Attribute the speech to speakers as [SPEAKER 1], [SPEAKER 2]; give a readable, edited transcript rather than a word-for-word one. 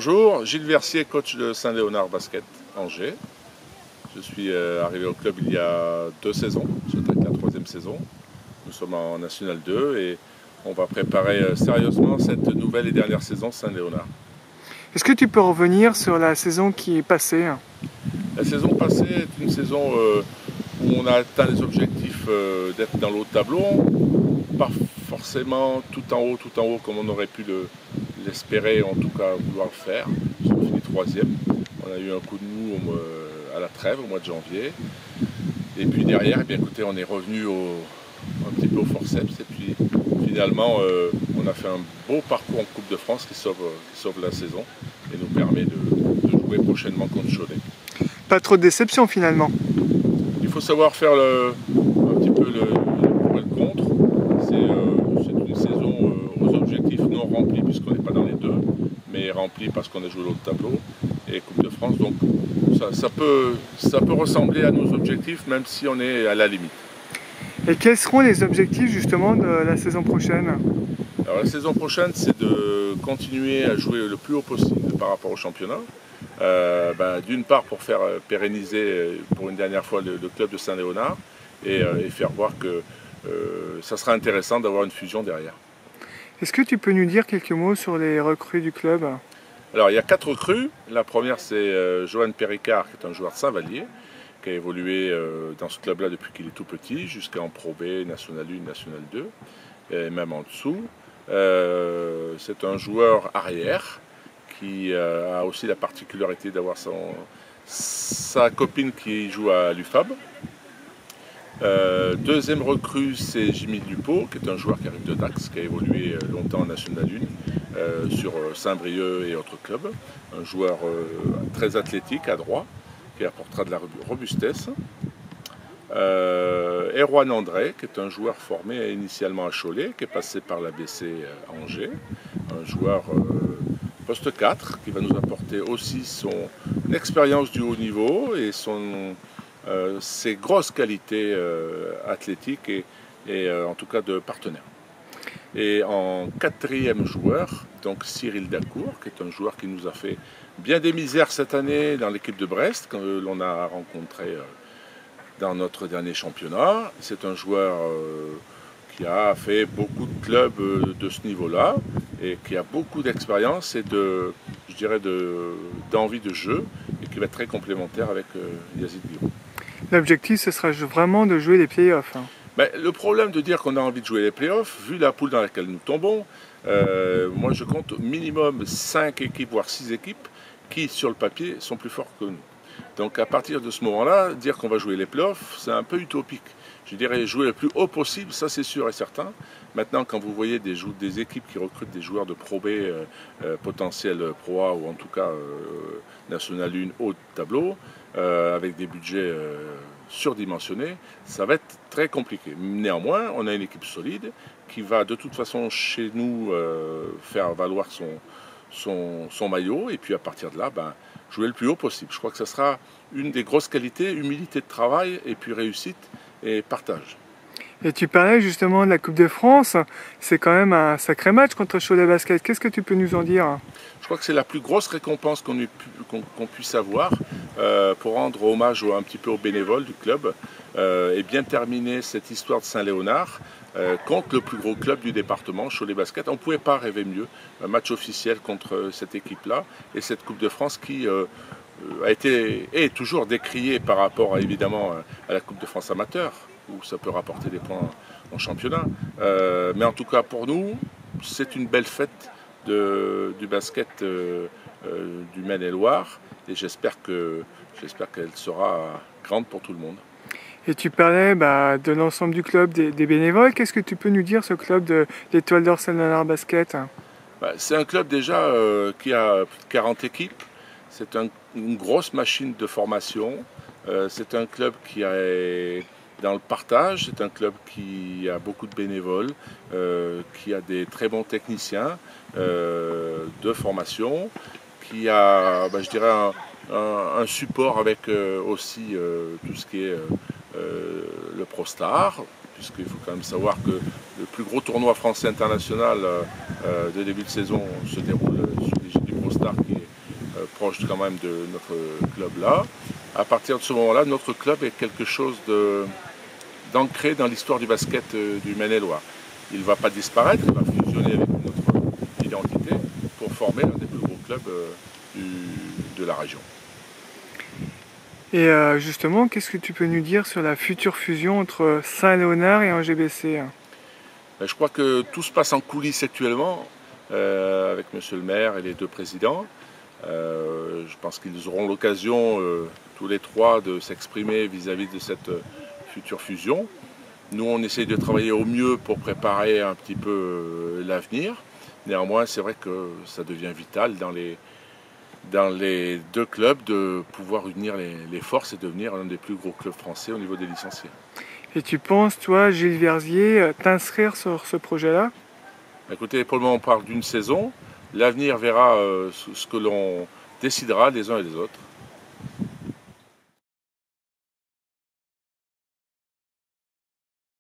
[SPEAKER 1] Bonjour, Gilles Versier, coach de Saint-Léonard Basket Angers. Je suis arrivé au club il y a 2 saisons, j'attaque la 3e saison. Nous sommes en National 2 et on va préparer sérieusement cette nouvelle et dernière saison Saint-Léonard.
[SPEAKER 2] Est-ce que tu peux revenir sur la saison qui est passée?
[SPEAKER 1] La saison passée est une saison où on a atteint les objectifs d'être dans le haut de tableau. Pas forcément tout en haut comme on aurait pu l'espérer, en tout cas vouloir le faire. On a fini 3e. On a eu un coup de mou à la trêve au mois de janvier. Et puis derrière, eh bien, écoutez, on est revenu un petit peu au forceps. Et puis finalement, on a fait un beau parcours en Coupe de France qui sauve la saison et nous permet de jouer prochainement contre Cholet.
[SPEAKER 2] Pas trop de déception finalement.
[SPEAKER 1] Il faut savoir faire un petit peu le pour et le contre. C'est une saison aux objectifs non remplis puisqu'on n'est pas dans les deux, mais remplis parce qu'on a joué l'autre tableau et Coupe de France. Donc ça peut ressembler à nos objectifs même si on est à la limite.
[SPEAKER 2] Et quels seront les objectifs justement de la saison prochaine?
[SPEAKER 1] Alors la saison prochaine, c'est de continuer à jouer le plus haut possible par rapport au championnat. D'une part pour faire pérenniser pour une dernière fois le club de Saint-Léonard et faire voir que ça sera intéressant d'avoir une fusion derrière.
[SPEAKER 2] Est-ce que tu peux nous dire quelques mots sur les recrues du club?
[SPEAKER 1] Alors il y a 4 recrues. La première c'est Johan Péricard qui est un joueur de Saint-Vallier qui a évolué dans ce club-là depuis qu'il est tout petit jusqu'en Pro B, National 1, National 2 et même en dessous. C'est un joueur arrière qui a aussi la particularité d'avoir sa copine qui joue à l'UFAB. Deuxième recrue, c'est Jimmy Dupont, qui est un joueur qui arrive de Dax, qui a évolué longtemps en National 1 sur Saint-Brieuc et autres clubs. Un joueur très athlétique, adroit, qui apportera de la robustesse. Erwan André, qui est un joueur formé initialement à Cholet, qui est passé par l'ABC Angers, un joueur poste 4, qui va nous apporter aussi son expérience du haut niveau et ses grosses qualités athlétiques et en tout cas de partenaire. Et en 4e joueur, donc Cyril Dacour, qui est un joueur qui nous a fait bien des misères cette année dans l'équipe de Brest, que l'on a rencontré dans notre dernier championnat. C'est un joueur qui a fait beaucoup de clubs de ce niveau-là et qui a beaucoup d'expérience et d'envie de jeu et qui va être très complémentaire avec Yazid Guiraud.
[SPEAKER 2] L'objectif, ce sera vraiment de jouer les playoffs.
[SPEAKER 1] Le problème de dire qu'on a envie de jouer les playoffs, vu la poule dans laquelle nous tombons, moi je compte au minimum 5 équipes, voire 6 équipes qui, sur le papier, sont plus fortes que nous. Donc à partir de ce moment-là, dire qu'on va jouer les playoffs, c'est un peu utopique. Je dirais jouer le plus haut possible, ça c'est sûr et certain. Maintenant, quand vous voyez des équipes qui recrutent des joueurs de Pro B, potentiel Pro A ou en tout cas National 1 haut de tableau, avec des budgets surdimensionnés, ça va être très compliqué. Néanmoins, on a une équipe solide qui va de toute façon chez nous faire valoir son maillot et puis à partir de là, jouer le plus haut possible. Je crois que ça sera une des grosses qualités, humilité de travail et puis réussite et partage.
[SPEAKER 2] Et tu parlais justement de la Coupe de France, c'est quand même un sacré match contre Cholet Basket. Qu'est-ce que tu peux nous en dire?
[SPEAKER 1] Je crois que c'est la plus grosse récompense qu'on puisse avoir pour rendre hommage un petit peu aux bénévoles du club et bien terminer cette histoire de Saint-Léonard contre le plus gros club du département, Cholet Basket. On ne pouvait pas rêver mieux. Un match officiel contre cette équipe-là et cette Coupe de France qui a été et est toujours décriée par rapport évidemment à la Coupe de France amateur, où ça peut rapporter des points en championnat. Mais en tout cas pour nous, c'est une belle fête du basket du Maine-et-Loire et j'espère qu'elle sera grande pour tout le monde.
[SPEAKER 2] Et tu parlais de l'ensemble du club, des bénévoles. Qu'est-ce que tu peux nous dire, ce club de l'Étoile d'Or Saint-Léonard Basket?
[SPEAKER 1] C'est un club déjà qui a plus de 40 équipes. C'est une grosse machine de formation. C'est un club qui est dans le partage. C'est un club qui a beaucoup de bénévoles, qui a des très bons techniciens de formation, qui a, je dirais, un support avec aussi tout ce qui est le ProStar, puisqu'il faut quand même savoir que le plus gros tournoi français international de début de saison se déroule sous l'égide du ProStar, qui est proche quand même de notre club là. À partir de ce moment-là, notre club est quelque chose d'ancré dans l'histoire du basket du Maine-et-Loire. Il ne va pas disparaître, il va fusionner avec notre identité pour former l'un des plus gros clubs de la région.
[SPEAKER 2] Et justement, qu'est-ce que tu peux nous dire sur la future fusion entre Saint-Léonard et Angers BC?
[SPEAKER 1] Je crois que tout se passe en coulisses actuellement avec monsieur le maire et les deux présidents. Je pense qu'ils auront l'occasion, tous les trois, de s'exprimer vis-à-vis de cette future fusion. Nous, on essaye de travailler au mieux pour préparer un petit peu l'avenir. Néanmoins, c'est vrai que ça devient vital dans les deux clubs de pouvoir unir les forces et devenir l'un des plus gros clubs français au niveau des licenciés.
[SPEAKER 2] Et tu penses, toi, Gilles Verzier, t'inscrire sur ce projet-là?
[SPEAKER 1] Écoutez, pour le moment, on parle d'une saison. L'avenir verra ce que l'on décidera les uns et les autres.